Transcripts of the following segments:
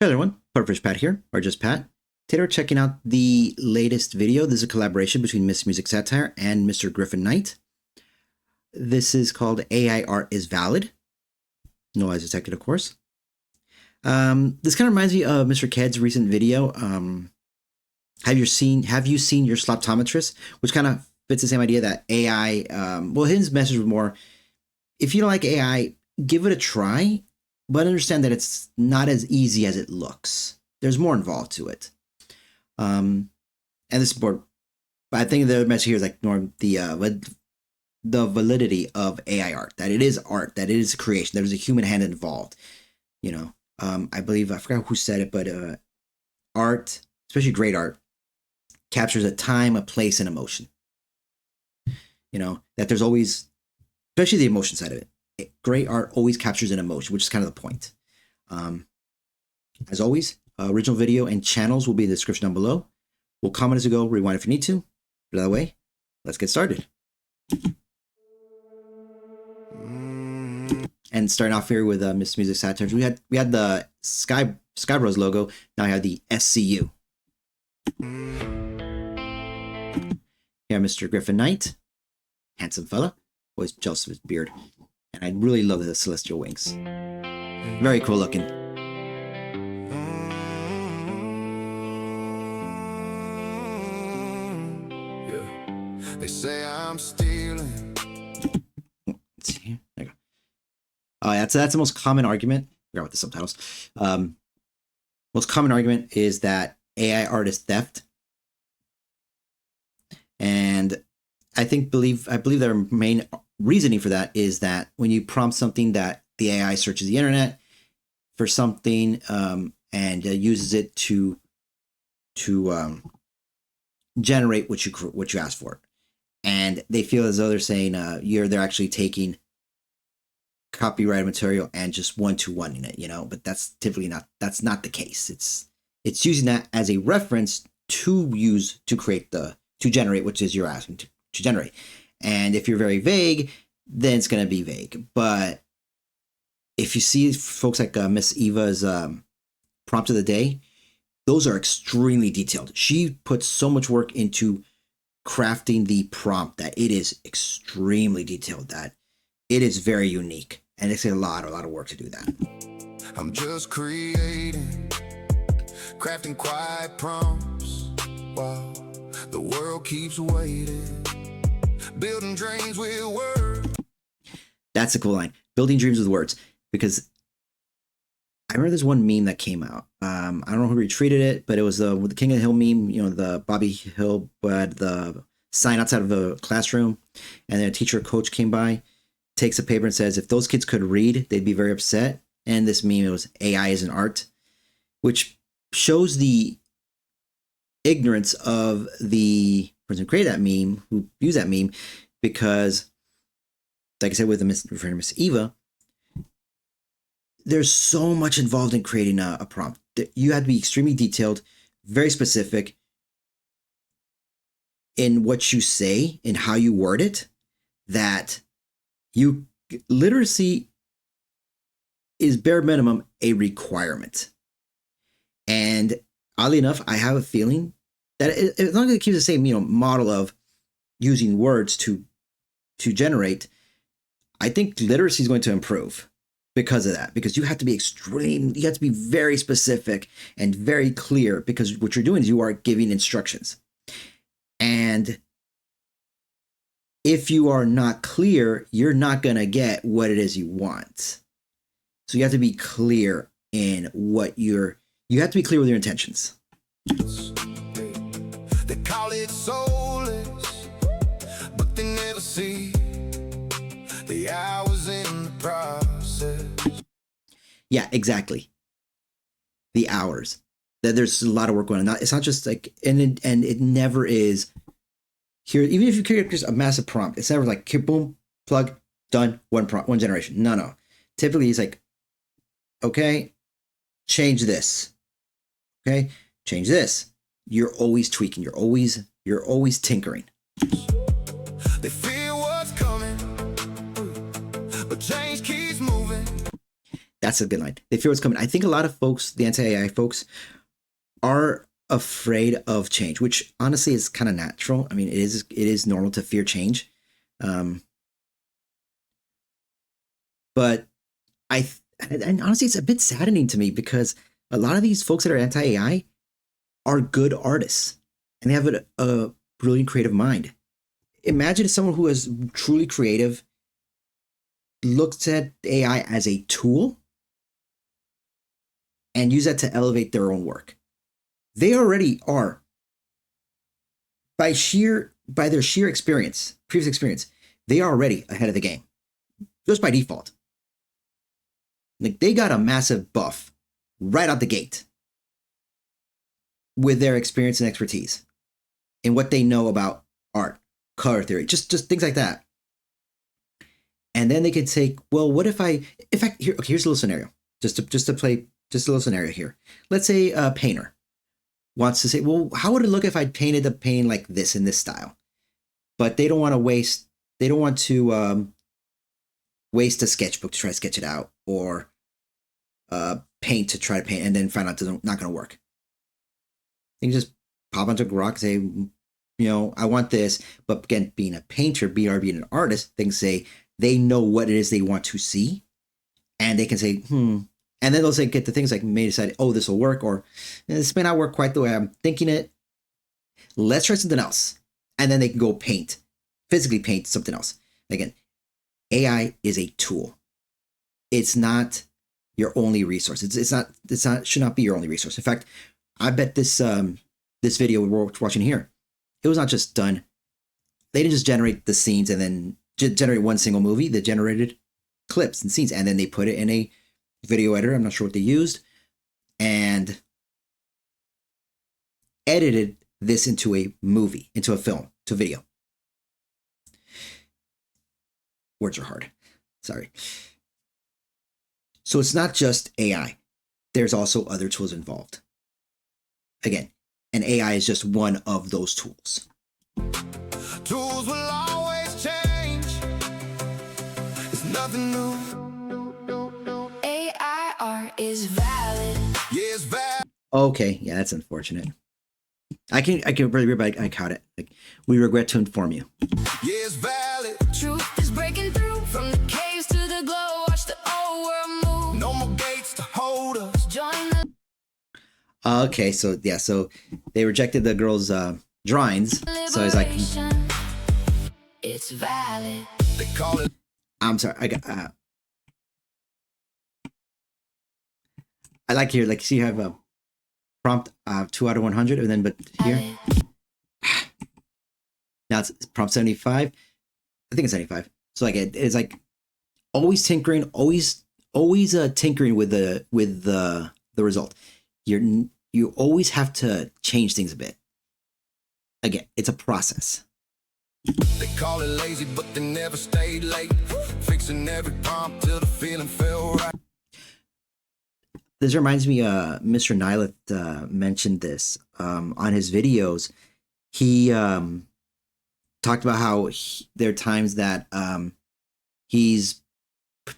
Hey everyone, Purplish Pat here, or just Pat. Today we're checking out the latest video. This is a collaboration between Miss Music Satire and Mr. Gryphon Knight. This is called AI Art is Valid. No lies detected, of course. This kind of reminds me of Mr. Ked's recent video. Have you seen your sloptometrist? Which kind of fits the same idea that AI, well, his message was more, if you don't like AI, give it a try, but understand that it's not as easy as it looks. There's more involved to it. And this is more, but I think the message here is like more the validity of AI art, that it is art, that it is a creation, there's a human hand involved. You know, I believe, I forgot who said it, but art, especially great art, captures a time, a place, and emotion. You know, that there's always, especially the emotion side of it. Great art always captures an emotion, which is kind of the point. As always, original video and channels will be in the description down below. We'll comment as we go, rewind if you need to. But that way, let's get started. And starting off here with Miss Music Satire, we had the Sky Bros logo. Now I have the SCU. Here, Mr. Gryphon Knight, handsome fella, always jealous of his beard. And I really love the celestial wings. Very cool looking. Yeah. They say I'm stealing. Let's see here. There you go. Oh, that's the most common argument. I forgot what the subtitles. Most common argument is that AI art is theft. And I believe their main reasoning for that is that when you prompt something, that the AI searches the internet for something and uses it to generate what you asked for, and they feel as though they're saying they're actually taking copyrighted material and just one-to-one-ing it, you know. But that's typically not the case. It's using that as a reference to use to generate what is you're asking to generate. And if you're very vague, then it's going to be vague. But if you see folks like Miss Eva's prompt of the day, those are extremely detailed. She puts so much work into crafting the prompt that it is extremely detailed, that it is very unique. And it's a lot of work to do that. I'm just creating, crafting quiet prompts while the world keeps waiting. Building dreams with words. That's a cool line. Building dreams with words. Because I remember there's one meme that came out. I don't know who retweeted it, but it was the King of the Hill meme. You know, the Bobby Hill, but the sign outside of the classroom, and then a teacher or coach came by, takes a paper and says, if those kids could read, they'd be very upset. And this meme, it was AI is an art, which shows the ignorance of the person who created that meme, who used that meme, because, like I said, with the Miss Eva, there's so much involved in creating a prompt. You have to be extremely detailed, very specific in what you say and how you word it, that literacy is bare minimum a requirement. And oddly enough, I have a feeling that as long as it keeps the same, you know, model of using words to generate, I think literacy is going to improve because of that. Because you have to be you have to be very specific and very clear, because what you're doing is you are giving instructions. And if you are not clear, you're not going to get what it is you want. So you have to be clear in what you have to be clear with your intentions. They call it soulless, but they never see the hours in the process. Yeah, exactly. The hours. There's a lot of work going on. It's not just like, and it never is here. Even if you create just a massive prompt, it's never like, here, boom, plug, done, one generation. No. Typically, it's like, okay, change this. Okay, change this. You're always tweaking. You're always tinkering. They fear what's coming, but change keeps moving. That's a good line. They fear what's coming. I think a lot of folks, the anti-AI folks, are afraid of change, which honestly is kind of natural. I mean, it is normal to fear change. But and honestly, it's a bit saddening to me because a lot of these folks that are anti-AI are good artists and they have a brilliant creative mind. Imagine someone who is truly creative looks at AI as a tool and use that to elevate their own work. They already are, by their sheer experience, previous experience, they are already ahead of the game, just by default. Like they got a massive buff right out the gate with their experience and expertise and what they know about art, color theory, just things like that. And then they could say, well, what if here's a little scenario, just to play, just a little scenario here. Let's say a painter wants to say, well, how would it look if I painted the painting like this in this style? But they don't want to waste a sketchbook to try to sketch it out, or paint to try to paint and then find out it's not going to work. You can just pop onto Grok, say, I want this. But again, being a painter, being an artist, they can say they know what it is they want to see, and they can say, and then they'll say, get the things like may decide, oh, this will work, or this may not work quite the way I'm thinking it. Let's try something else, and then they can go physically paint something else. Again, AI is a tool. It's not your only resource. Should not be your only resource. In fact, I bet this video we're watching here, it was not just done. They didn't just generate the scenes and then generate one single movie. They generated clips and scenes, and then they put it in a video editor. I'm not sure what they used, and edited this into a movie, into a film, to video. Words are hard. Sorry. So it's not just AI. There's also other tools involved. Again, and AI is just one of those tools. Tools will always change. It's nothing new. AI art is valid. Yeah, it's valid. Okay, yeah, that's unfortunate. I can really read, but I caught it. Like, we regret to inform you. Yeah, it's valid. Truth is breaking through from the caves to the glow. Watch the old world move. No more gates to hold us. Join the. Okay, so they rejected the girl's drawings. So it's like, it's valid. They call it. I'm sorry. I like here, like, see, you have a prompt 2 out of 100, and then but here now it's prompt 75. I think it's 75. So like it's like always tinkering, always tinkering with the result. You always have to change things a bit. Again, it's a process. They call it lazy, but they never stayed late. Fixing every prompt till the feeling felt right. This reminds me, Mr. Nyleth mentioned this on his videos. He talked about how there are times that he's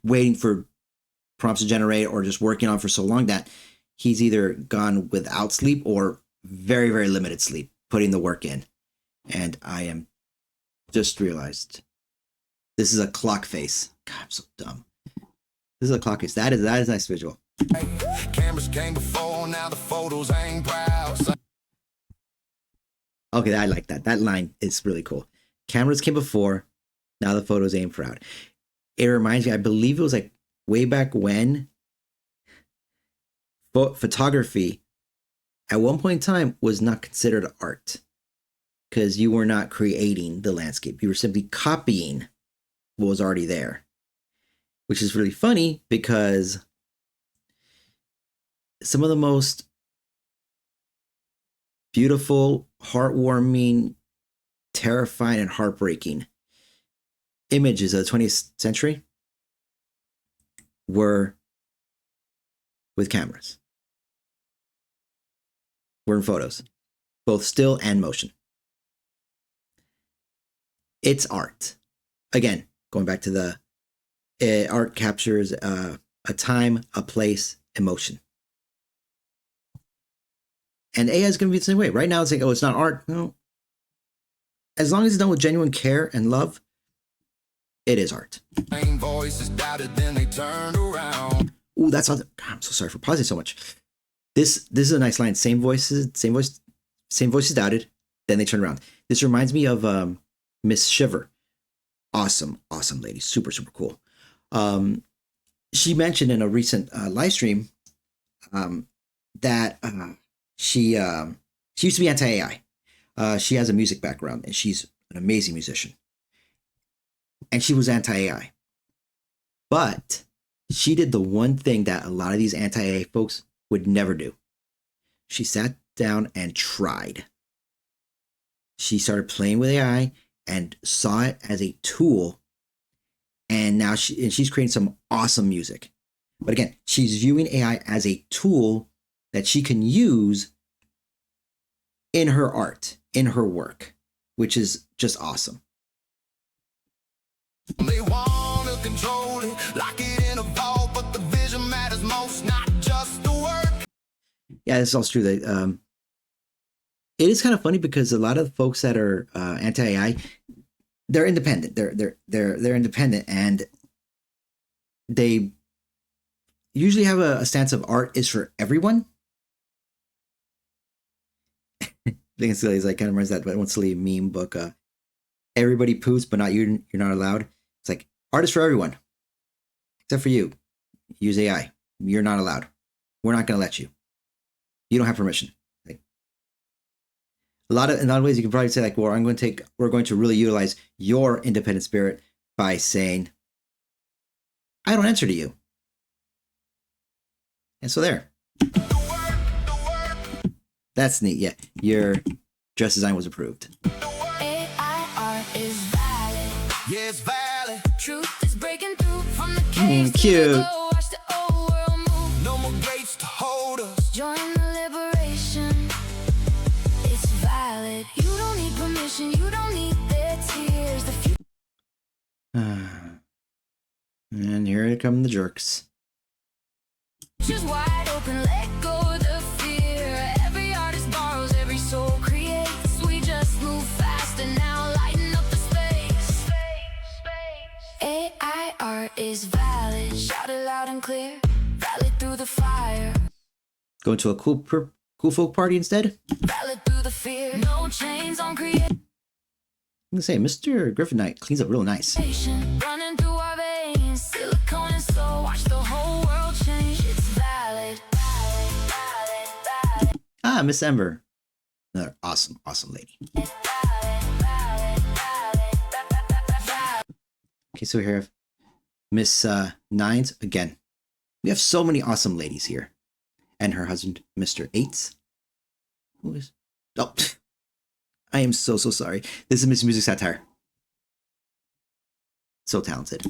waiting for prompts to generate or just working on for so long that he's either gone without sleep or very, very limited sleep, putting the work in. And I am just realized this is a clock face. God, I'm so dumb. This is a clock face. That is a nice visual. Cameras came before, now the photos ain't proud. Okay, I like that. That line is really cool. Cameras came before, now the photos ain't proud. It reminds me, I believe it was like way back when photography at one point in time was not considered art because you were not creating the landscape. You were simply copying what was already there, which is really funny because some of the most beautiful, heartwarming, terrifying, and heartbreaking images of the 20th century were with cameras, were in photos, both still and motion. It's art. Again, going back to the art captures a time, a place, emotion. And AI is going to be the same way. Right now, it's like, oh, it's not art. No. As long as it's done with genuine care and love, it is art. Same voices doubted, then they turned around. Ooh, that's all. God, I'm so sorry for pausing so much. This is a nice line. Same voices doubted, then they turn around. This reminds me of Miss Shiver. Awesome lady. Super cool. She mentioned in a recent live stream that she used to be anti-AI. She has a music background and she's an amazing musician. And she was anti-AI. But she did the one thing that a lot of these anti-AI folks would never do. She sat down and tried. She started playing with AI and saw it as a tool. And now she's creating some awesome music. But again, she's viewing AI as a tool that she can use in her art, in her work, which is just awesome. They want to control it, lock it in a vault, but the vision matters most, not just the work. Yeah, this is also true. That it is kind of funny because a lot of the folks that are anti-AI, they're independent. They're independent, and they usually have a stance of art is for everyone. I think it's like kind of reminds that one silly meme book. Everybody poops, but not you. You're not allowed. It's like art is for everyone, except for you. Use AI. You're not allowed. We're not going to let you. You don't have permission. Like, in a lot of ways, you can probably say like, well, we're going to really utilize your independent spirit by saying, I don't answer to you. And so there. That's neat. Yeah, your dress design was approved. AI art is valid. Yeah, it's valid. Truth is breaking through from the cave. Cute. Watch the old world move. No more gates to hold us. Join the liberation. It's valid. You don't need permission. You don't need their tears. The future. And here come the jerks. Just wide open, let go of the fear. Every artist borrows, every soul creates. We just move faster now, lighten up the space. AI art is valid, shout it loud and clear. Valid through the fire. Going to a cool folk party instead? Valid through the fear. No chains on creation. I'm gonna say, Mr. Gryphon Knight cleans up real nice. Running through our veins, silicone and soul. Watch the whole world change. It's valid. Ah, Miss Ember. Another awesome lady. Okay, so we have Miss Nines again. We have so many awesome ladies here. And her husband, Mr. Eights. Who is? Oh, I am so sorry. This is Miss Music Satire. So talented.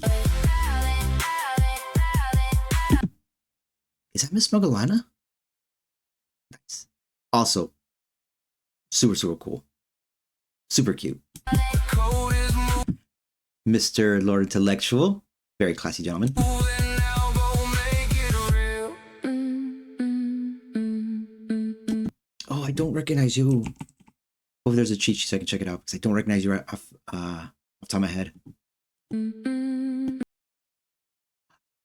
Is that Miss Mogalana? Nice. Also, super cool. Super cute. Mr. Lord Intellectual. Very classy gentleman. Oh, I don't recognize you. Oh, there's a cheat sheet so I can check it out because I don't recognize you right off top of my head.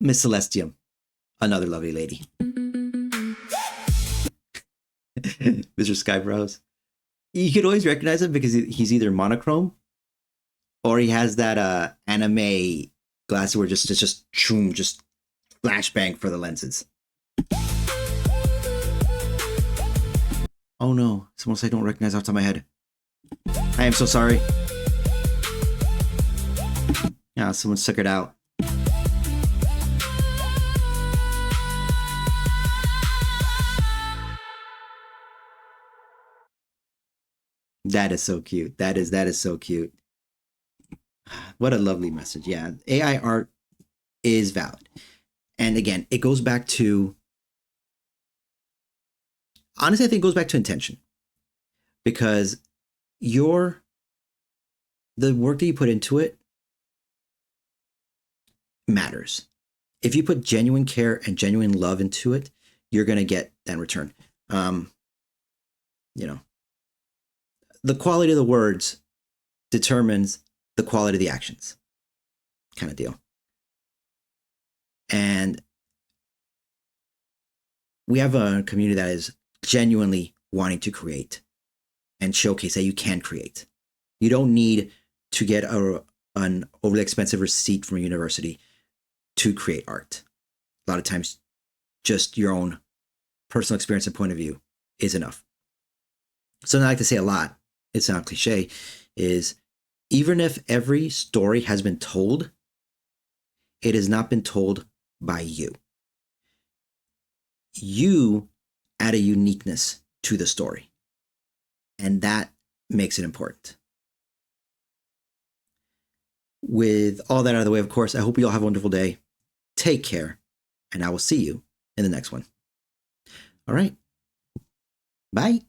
Miss Celestium. Another lovely lady. Mr. Skybrows. You could always recognize him because he's either monochrome or he has that anime glass where just flashbang for the lenses. Oh no, someone said I don't recognize off the top of my head. I am so sorry. Yeah, someone suckered out. That is so cute. That is so cute. What a lovely message. Yeah, AI art is valid. And again, it goes back to, honestly, I think it goes back to intention. Because the work that you put into it matters. if you put genuine care and genuine love into it, you're going to get that in return. You know, the quality of the words determines the quality of the actions, kind of deal. And we have a community that is genuinely wanting to create and showcase that you can create. You don't need to get an overly expensive receipt from a university to create art. A lot of times, just your own personal experience and point of view is enough. Something I like to say a lot, it's not cliche, is even if every story has been told, it has not been told by you. You add a uniqueness to the story, and that makes it important. With all that out of the way, of course, I hope you all have a wonderful day. Take care, and I will see you in the next one. All right. Bye.